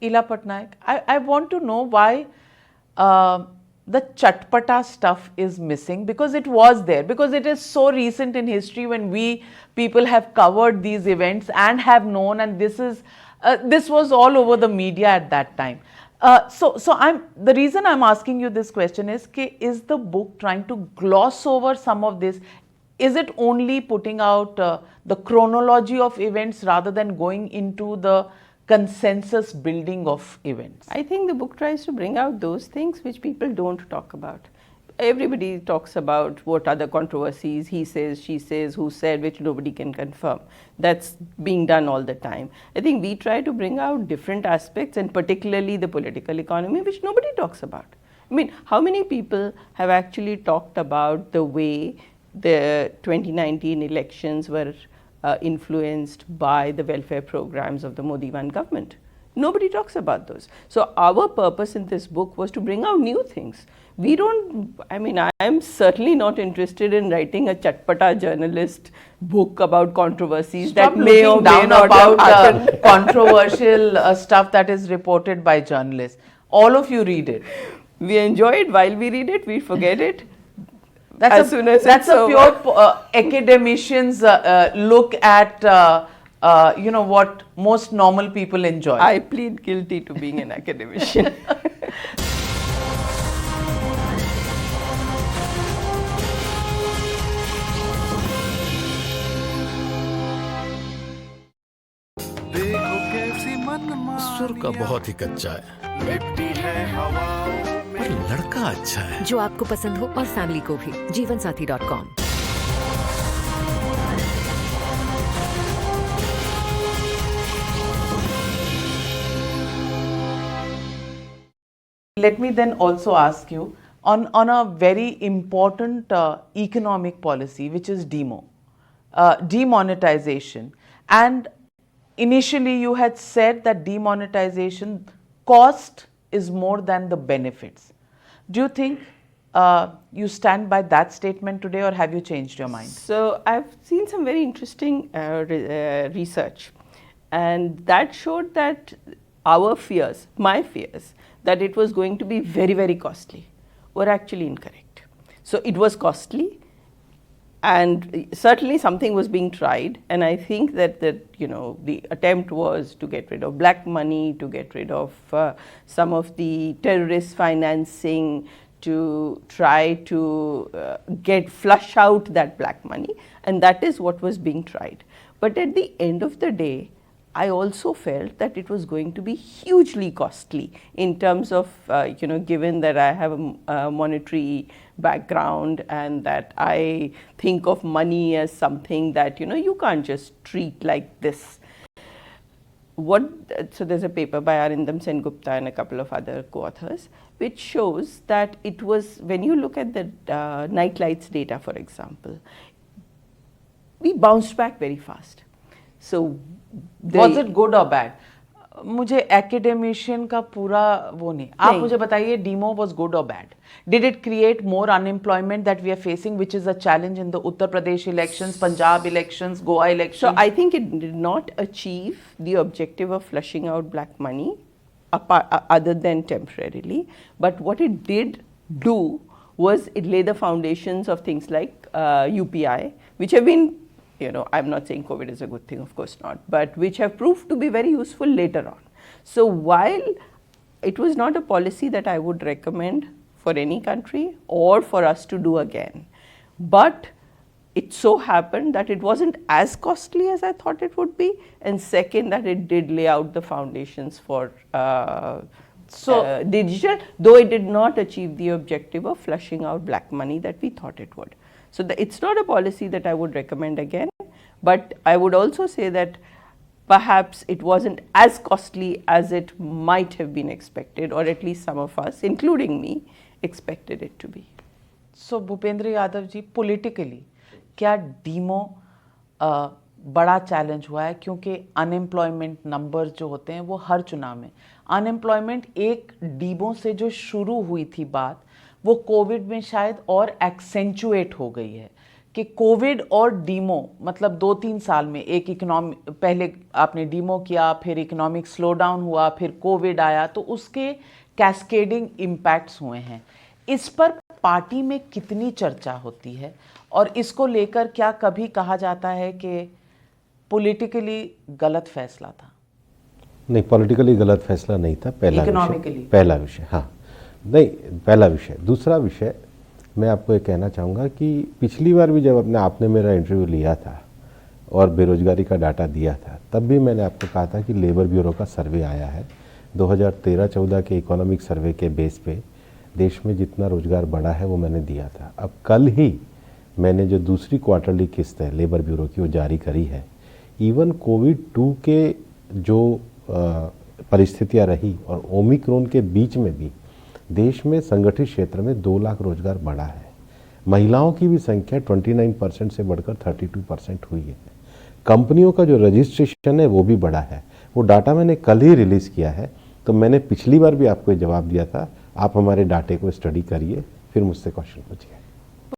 Ila Patnaik, I want to know why the chatpata stuff is missing, because it was there, because it is so recent in history when we people have covered these events and have known, and this was all over the media at that time. So the reason I'm asking you this question is the book trying to gloss over some of this? Is it only putting out the chronology of events rather than going into the consensus building of events? I think the book tries to bring out those things which people don't talk about. Everybody talks about what are the controversies, he says, she says, who said, which nobody can confirm. That's being done all the time. I think we try to bring out different aspects, and particularly the political economy, which nobody talks about. I mean, how many people have actually talked about the way the 2019 elections were influenced by the welfare programs of the Modi I government? Nobody talks about those. So our purpose in this book was to bring out new things. We don't, I mean, I am certainly not interested in writing a chatpata journalist book about controversies. Stop that may or may not about have happened. Controversial stuff that is reported by journalists. All of you read it. We enjoy it while we read it, we forget it. That's a pure academician's look at what most normal people enjoy. I plead guilty to being an academician. सुर का बहुत ही कच्चा है पर लड़का अच्छा है। जो आपको पसंद हो और फैमिली को भी। जीवनसाथी.com। Let me then also ask you on a very important economic policy, which is demonetization. And initially you had said that demonetization cost is more than the benefits. Do you think you stand by that statement today, or have you changed your mind? So I've seen some very interesting research, and that showed that our fears, my fears, that it was going to be very, very costly were actually incorrect. So it was costly, and certainly something was being tried, and I think that the attempt was to get rid of black money, to get rid of some of the terrorist financing, to try to flush out that black money, and that is what was being tried. But at the end of the day, I also felt that it was going to be hugely costly in terms of, given that I have a monetary background and that I think of money as something that, you can't just treat like this. So there's a paper by Arindam Sengupta and a couple of other co-authors, which shows that it was, when you look at the night lights data, for example, we bounced back very fast. So was it good or bad? मुझे academician का पूरा वो नहीं, आप मुझे बताइए, demo was good or bad? Did it create more unemployment that we are facing, which is a challenge in the Uttar Pradesh elections, Punjab elections, Goa elections? So I think it did not achieve the objective of flushing out black money, other than temporarily. But what it did do was it laid the foundations of things like UPI, which have been, I'm not saying COVID is a good thing, of course not, but which have proved to be very useful later on. So while it was not a policy that I would recommend for any country or for us to do again, but it so happened that it wasn't as costly as I thought it would be, and second, that it did lay out the foundations for digital, though it did not achieve the objective of flushing out black money that we thought it would. So it's not a policy that I would recommend again, but I would also say that perhaps it wasn't as costly as it might have been expected, or at least some of us, including me, expected it to be. So Bhupender Yadav ji, politically, क्या demo बड़ा challenge हुआ है? क्योंकि unemployment number जो होते हैं वो हर चुनाव में, अनएम्प्लॉयमेंट एक डीमो से जो शुरू हुई थी बात, वो कोविड में शायद और एक्सेंचुएट हो गई है. कि कोविड और डीमो मतलब 2-3 साल में एक इकोनॉमी, पहले आपने डीमो किया, फिर इकोनॉमिक स्लो डाउन हुआ, फिर कोविड आया, तो उसके कैस्केडिंग इम्पैक्ट्स हुए हैं। इस पर पार्टी में कितनी चर्चा होती है और इसको लेकर क्या कभी कहा जाता है कि पॉलिटिकली गलत फैसला था? नहीं, पॉलिटिकली गलत फैसला नहीं था। Economically? पहला विषय, हाँ, नहीं, पहला विषय। दूसरा विषय मैं आपको ये कहना चाहूँगा कि पिछली बार भी जब आपने मेरा इंटरव्यू लिया था और बेरोजगारी का डाटा दिया था, तब भी मैंने आपको कहा था कि लेबर ब्यूरो का सर्वे आया है 2013-14 के इकोनॉमिक सर्वे के बेस पे देश में जितना रोजगार बढ़ा है वो मैंने दिया था। अब कल ही मैंने जो दूसरी क्वार्टरली किस्त है लेबर ब्यूरो की वो जारी करी है। इवन कोविड-2 के जो परिस्थितियाँ रही और ओमिक्रॉन के बीच में भी देश में संगठित क्षेत्र में 2 लाख रोजगार बढ़ा है। महिलाओं की भी संख्या 29% से बढ़कर 32% हुई है। कंपनियों का जो रजिस्ट्रेशन है वो भी बढ़ा है। वो डाटा मैंने कल ही रिलीज़ किया है। तो मैंने पिछली बार भी आपको ये जवाब दिया था, आप हमारे डाटे को स्टडी करिए, फिर मुझसे क्वेश्चन पूछिए।